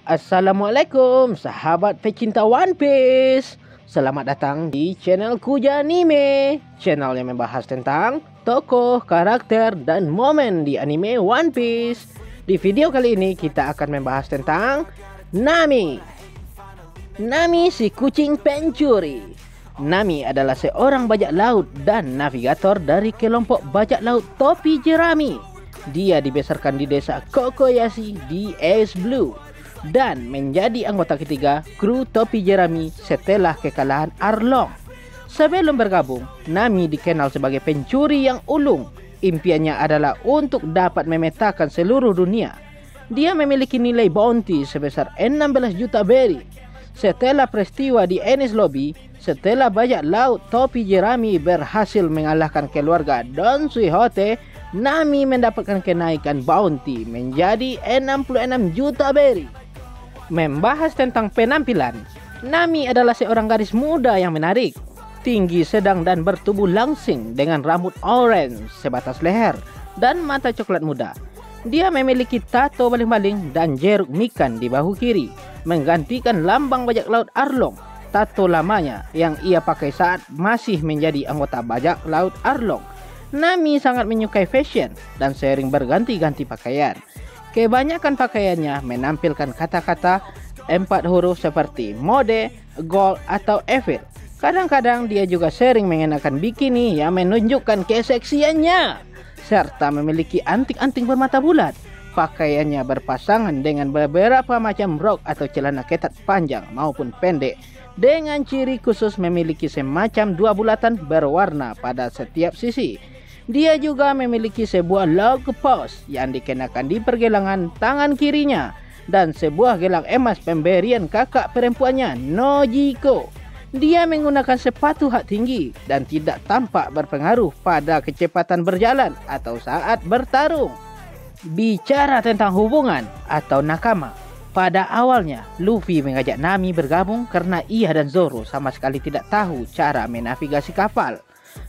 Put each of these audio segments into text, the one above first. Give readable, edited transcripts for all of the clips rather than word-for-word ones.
Assalamualaikum sahabat pecinta One Piece. Selamat datang di channel Kuja Anime, channel yang membahas tentang tokoh, karakter, dan momen di anime One Piece. Di video kali ini kita akan membahas tentang Nami. Nami si kucing pencuri. Nami adalah seorang bajak laut dan navigator dari kelompok bajak laut topi jerami. Dia dibesarkan di desa Kokoyashi di Ace Blue dan menjadi anggota ketiga kru topi jerami setelah kekalahan Arlong. Sebelum bergabung, Nami dikenal sebagai pencuri yang ulung. Impiannya adalah untuk dapat memetakan seluruh dunia. Dia memiliki nilai bounty sebesar 16 juta berry. Setelah peristiwa di Enies Lobby, setelah bajak laut topi jerami berhasil mengalahkan keluarga Don Quixote, Nami mendapatkan kenaikan bounty menjadi 66 juta berry. Membahas tentang penampilan, Nami adalah seorang gadis muda yang menarik, tinggi, sedang, dan bertubuh langsing dengan rambut orange sebatas leher dan mata coklat muda. Dia memiliki tato baling-baling dan jeruk mikan di bahu kiri, menggantikan lambang bajak laut Arlong, tato lamanya yang ia pakai saat masih menjadi anggota bajak laut Arlong. Nami sangat menyukai fashion dan sering berganti-ganti pakaian. Kebanyakan pakaiannya menampilkan kata-kata 4 huruf seperti mode, gold, atau evil. Kadang-kadang dia juga sering mengenakan bikini yang menunjukkan keseksiannya, serta memiliki anting-anting bermata bulat. Pakaiannya berpasangan dengan beberapa macam rok atau celana ketat panjang maupun pendek, dengan ciri khusus memiliki semacam 2 bulatan berwarna pada setiap sisi. Dia juga memiliki sebuah log post yang dikenakan di pergelangan tangan kirinya dan sebuah gelang emas pemberian kakak perempuannya, Nojiko. Dia menggunakan sepatu hak tinggi dan tidak tampak berpengaruh pada kecepatan berjalan atau saat bertarung. Bicara tentang hubungan atau nakama, pada awalnya Luffy mengajak Nami bergabung karena ia dan Zoro sama sekali tidak tahu cara menavigasi kapal.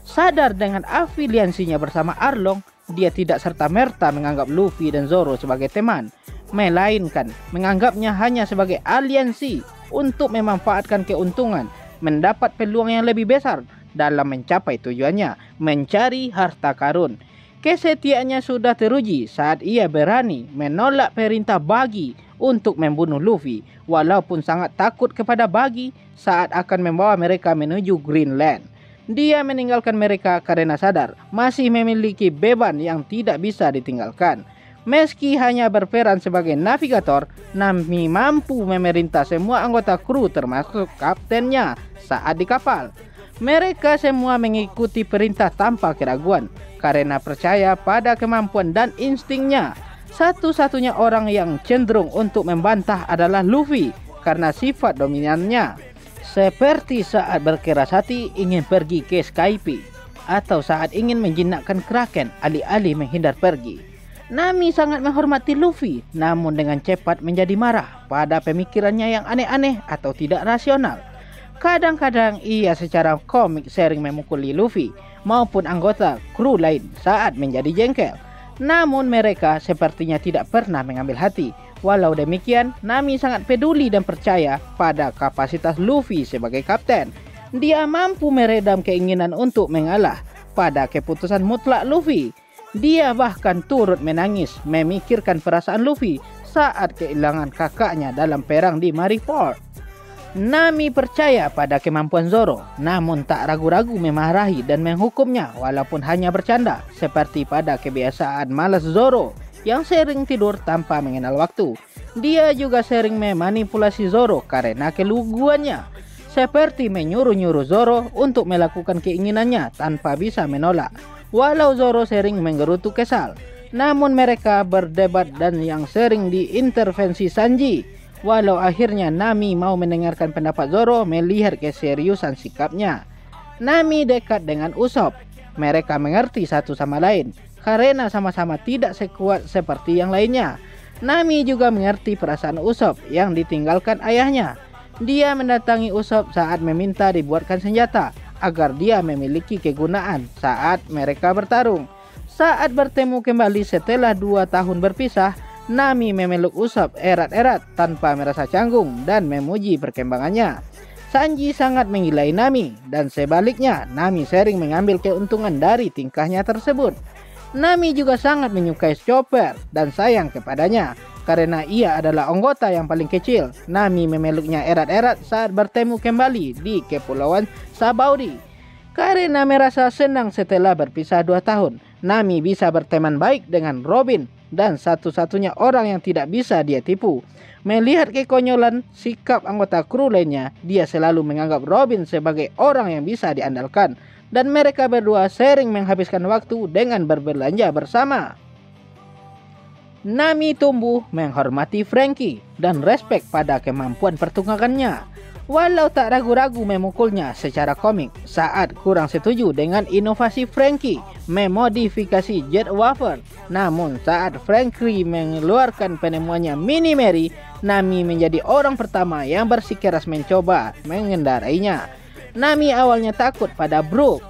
Sadar dengan afiliasinya bersama Arlong, dia tidak serta-merta menganggap Luffy dan Zoro sebagai teman, melainkan menganggapnya hanya sebagai aliansi untuk memanfaatkan keuntungan, mendapat peluang yang lebih besar dalam mencapai tujuannya, mencari harta karun. Kesetiaannya sudah teruji saat ia berani menolak perintah Buggy untuk membunuh Luffy, walaupun sangat takut kepada Buggy saat akan membawa mereka menuju Greenland. Dia meninggalkan mereka karena sadar masih memiliki beban yang tidak bisa ditinggalkan. Meski hanya berperan sebagai navigator, Nami mampu memerintah semua anggota kru termasuk kaptennya saat di kapal. Mereka semua mengikuti perintah tanpa keraguan karena percaya pada kemampuan dan instingnya. Satu-satunya orang yang cenderung untuk membantah adalah Luffy karena sifat dominannya, seperti saat berkeras hati ingin pergi ke Skype atau saat ingin menjinakkan Kraken alih-alih menghindar pergi. Nami sangat menghormati Luffy, namun dengan cepat menjadi marah pada pemikirannya yang aneh-aneh atau tidak rasional. Kadang-kadang ia secara komik sering memukuli Luffy maupun anggota kru lain saat menjadi jengkel. Namun mereka sepertinya tidak pernah mengambil hati. Walau demikian, Nami sangat peduli dan percaya pada kapasitas Luffy sebagai kapten. Dia mampu meredam keinginan untuk mengalah pada keputusan mutlak Luffy. Dia bahkan turut menangis memikirkan perasaan Luffy saat kehilangan kakaknya dalam perang di Marineford. Nami percaya pada kemampuan Zoro, namun tak ragu-ragu memarahi dan menghukumnya walaupun hanya bercanda, seperti pada kebiasaan malas Zoro yang sering tidur tanpa mengenal waktu. Dia juga sering memanipulasi Zoro karena keluguannya, seperti menyuruh-nyuruh Zoro untuk melakukan keinginannya tanpa bisa menolak. Walau Zoro sering menggerutu kesal, namun mereka berdebat dan yang sering diintervensi Sanji. Walau akhirnya Nami mau mendengarkan pendapat Zoro melihat keseriusan sikapnya. Nami dekat dengan Usopp. Mereka mengerti satu sama lain karena sama-sama tidak sekuat seperti yang lainnya. Nami juga mengerti perasaan Usopp yang ditinggalkan ayahnya. Dia mendatangi Usopp saat meminta dibuatkan senjata agar dia memiliki kegunaan saat mereka bertarung. Saat bertemu kembali setelah 2 tahun berpisah, Nami memeluk Usopp erat-erat tanpa merasa canggung dan memuji perkembangannya. Sanji sangat menggilai Nami, dan sebaliknya Nami sering mengambil keuntungan dari tingkahnya tersebut. Nami juga sangat menyukai Chopper dan sayang kepadanya. Karena ia adalah anggota yang paling kecil, Nami memeluknya erat-erat saat bertemu kembali di Kepulauan Sabaudi. Karena merasa senang setelah berpisah 2 tahun, Nami bisa berteman baik dengan Robin dan satu-satunya orang yang tidak bisa dia tipu. Melihat kekonyolan sikap anggota kru lainnya, dia selalu menganggap Robin sebagai orang yang bisa diandalkan. Dan mereka berdua sering menghabiskan waktu dengan berbelanja bersama. Nami tumbuh menghormati Franky dan respek pada kemampuan pertunjukannya. Walau tak ragu-ragu memukulnya secara komik saat kurang setuju dengan inovasi Franky memodifikasi Jet Wafer. Namun saat Franky mengeluarkan penemuannya Mini Mary, Nami menjadi orang pertama yang bersikeras mencoba mengendarainya. Nami awalnya takut pada Brook.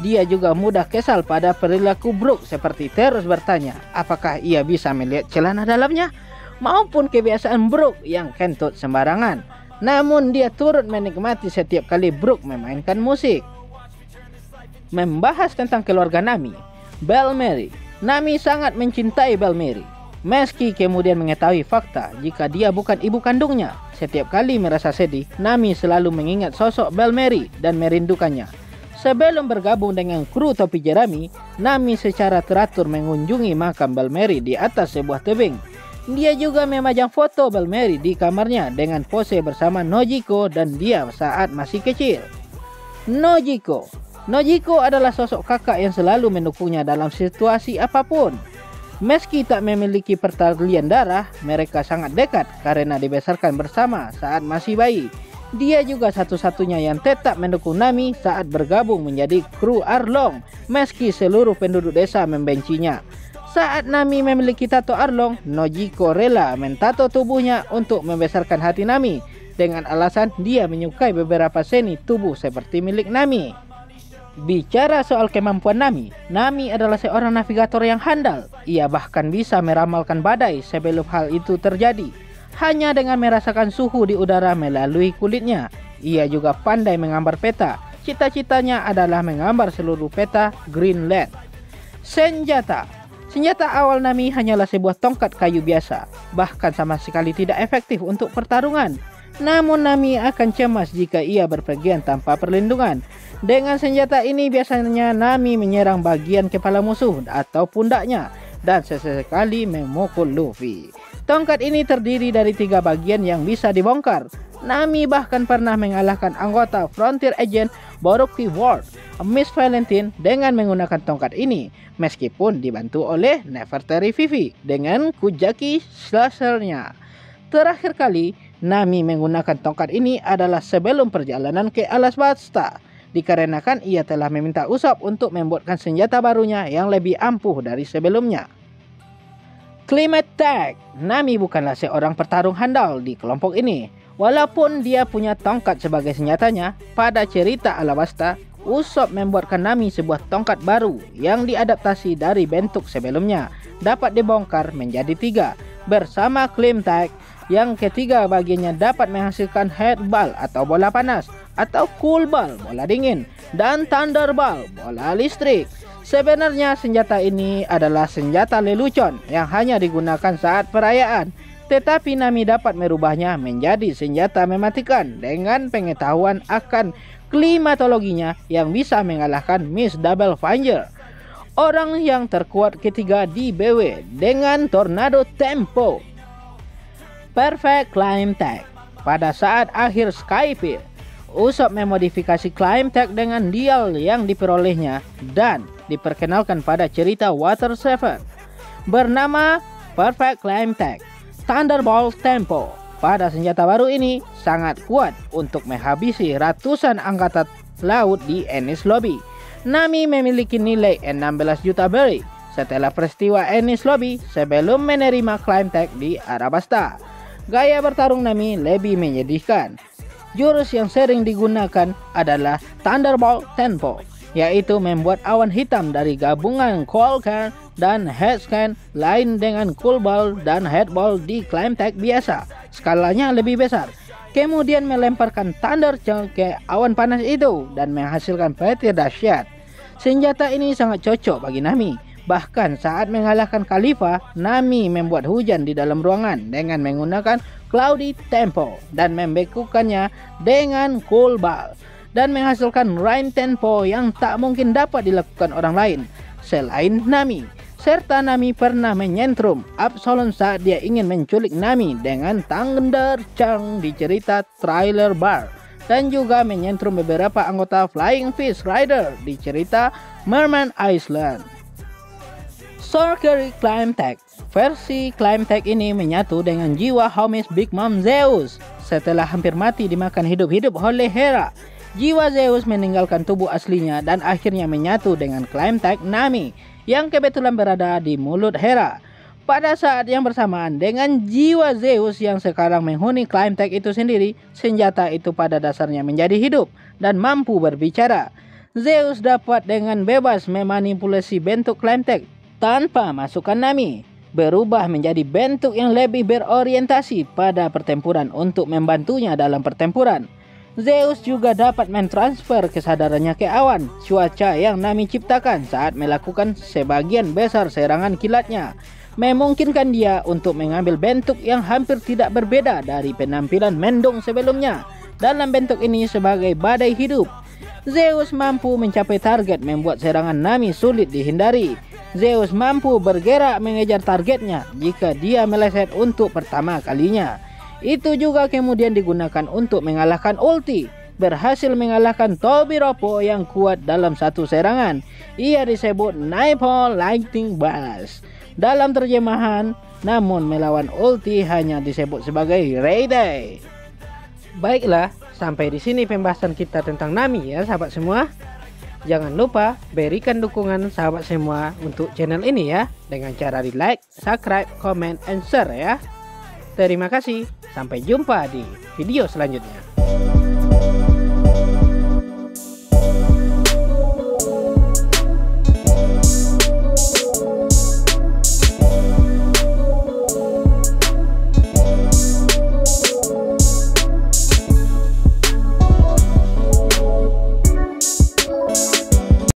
Dia juga mudah kesal pada perilaku Brook seperti terus bertanya apakah ia bisa melihat celana dalamnya maupun kebiasaan Brook yang kentut sembarangan. Namun dia turut menikmati setiap kali Brook memainkan musik. Membahas tentang keluarga Nami, Belle Mary. Nami sangat mencintai Belle Mary. Meski kemudian mengetahui fakta jika dia bukan ibu kandungnya, setiap kali merasa sedih, Nami selalu mengingat sosok Belle Mary dan merindukannya. Sebelum bergabung dengan kru topi jerami, Nami secara teratur mengunjungi makam Belle Mary di atas sebuah tebing. Dia juga memajang foto Belle Mary di kamarnya dengan pose bersama Nojiko dan dia saat masih kecil. Nojiko adalah sosok kakak yang selalu mendukungnya dalam situasi apapun. Meski tak memiliki pertalian darah, mereka sangat dekat karena dibesarkan bersama saat masih bayi. Dia juga satu-satunya yang tetap mendukung Nami saat bergabung menjadi kru Arlong, meski seluruh penduduk desa membencinya. Saat Nami memiliki tato Arlong, Nojiko rela mentato tubuhnya untuk membesarkan hati Nami, dengan alasan dia menyukai beberapa seni tubuh seperti milik Nami. Bicara soal kemampuan Nami adalah seorang navigator yang handal. Ia bahkan bisa meramalkan badai sebelum hal itu terjadi. Hanya dengan merasakan suhu di udara melalui kulitnya. Ia juga pandai menggambar peta. Cita-citanya adalah menggambar seluruh peta Greenland. Senjata awal Nami hanyalah sebuah tongkat kayu biasa. Bahkan sama sekali tidak efektif untuk pertarungan. Namun Nami akan cemas jika ia berpergian tanpa perlindungan. Dengan senjata ini biasanya Nami menyerang bagian kepala musuh atau pundaknya dan sesekali memukul Luffy. Tongkat ini terdiri dari 3 bagian yang bisa dibongkar. Nami bahkan pernah mengalahkan anggota Frontier Agent Boruki Ward, Miss Valentine dengan menggunakan tongkat ini, meskipun dibantu oleh Nefertari Vivi dengan Kujaki Slasher-nya. Terakhir kali Nami menggunakan tongkat ini adalah sebelum perjalanan ke Alabasta, dikarenakan ia telah meminta Usopp untuk membuatkan senjata barunya yang lebih ampuh dari sebelumnya. Climate Tag. Nami bukanlah seorang petarung handal di kelompok ini. Walaupun dia punya tongkat sebagai senjatanya, pada cerita Alabasta, Usopp membuatkan Nami sebuah tongkat baru yang diadaptasi dari bentuk sebelumnya, dapat dibongkar menjadi 3. Bersama Climate Tag, yang ketiga bagiannya dapat menghasilkan Headball atau bola panas, atau Cool Ball bola dingin, dan Thunderball bola listrik. Sebenarnya senjata ini adalah senjata lelucon yang hanya digunakan saat perayaan, tetapi Nami dapat merubahnya menjadi senjata mematikan dengan pengetahuan akan klimatologinya yang bisa mengalahkan Miss Double Finger, orang yang terkuat ketiga di BW, dengan Tornado Tempo. Perfect Climb Tag. Pada saat akhir Skypiea, Usopp memodifikasi Climb Tag dengan dial yang diperolehnya dan diperkenalkan pada cerita Water 7 bernama Perfect Climb Tag. Thunderbolt Tempo. Pada senjata baru ini sangat kuat untuk menghabisi ratusan angkatan laut di Enies Lobby. Nami memiliki nilai 16 juta berry setelah peristiwa Enies Lobby sebelum menerima Climb Tag di Arabasta. Gaya bertarung Nami lebih menyedihkan. Jurus yang sering digunakan adalah Thunderbolt Tempo, yaitu membuat awan hitam dari gabungan Cold Cairn dan head scan, lain dengan cool ball dan head ball di climb tag biasa. Skalanya lebih besar. Kemudian melemparkan thunder charge ke awan panas itu dan menghasilkan petir dahsyat. Senjata ini sangat cocok bagi Nami. Bahkan saat mengalahkan Khalifa, Nami membuat hujan di dalam ruangan dengan menggunakan Cloudy Tempo dan membekukannya dengan cool ball dan menghasilkan rain tempo yang tak mungkin dapat dilakukan orang lain selain Nami. Serta Nami pernah menyentrum Absolon saat dia ingin menculik Nami dengan Thunder Charge di cerita Trailer Bar, dan juga menyentrum beberapa anggota Flying Fish Rider di cerita Merman Island. Sorcery Climb Tag. Versi Climb Tag ini menyatu dengan jiwa Hermes Big Mom Zeus. Setelah hampir mati dimakan hidup-hidup oleh Hera, jiwa Zeus meninggalkan tubuh aslinya dan akhirnya menyatu dengan Climb Tag Nami yang kebetulan berada di mulut Hera. Pada saat yang bersamaan dengan jiwa Zeus yang sekarang menghuni Climb Tag itu sendiri, senjata itu pada dasarnya menjadi hidup dan mampu berbicara. Zeus dapat dengan bebas memanipulasi bentuk Climb Tag tanpa masukan Nami, berubah menjadi bentuk yang lebih berorientasi pada pertempuran untuk membantunya dalam pertempuran. Zeus juga dapat mentransfer kesadarannya ke awan cuaca yang Nami ciptakan saat melakukan sebagian besar serangan kilatnya, memungkinkan dia untuk mengambil bentuk yang hampir tidak berbeda dari penampilan Mendong sebelumnya dalam bentuk ini sebagai badai hidup. Zeus mampu mencapai target membuat serangan Nami sulit dihindari. Zeus mampu bergerak mengejar targetnya jika dia meleset untuk pertama kalinya. Itu juga kemudian digunakan untuk mengalahkan ulti. Berhasil mengalahkan Tobiropo yang kuat dalam satu serangan. Ia disebut Nightfall Lightning Blast dalam terjemahan, namun melawan ulti hanya disebut sebagai Rayday. Baiklah, sampai di sini pembahasan kita tentang Nami ya sahabat semua. Jangan lupa berikan dukungan sahabat semua untuk channel ini ya, dengan cara di like, subscribe, comment, and share ya. Terima kasih. Sampai jumpa di video selanjutnya.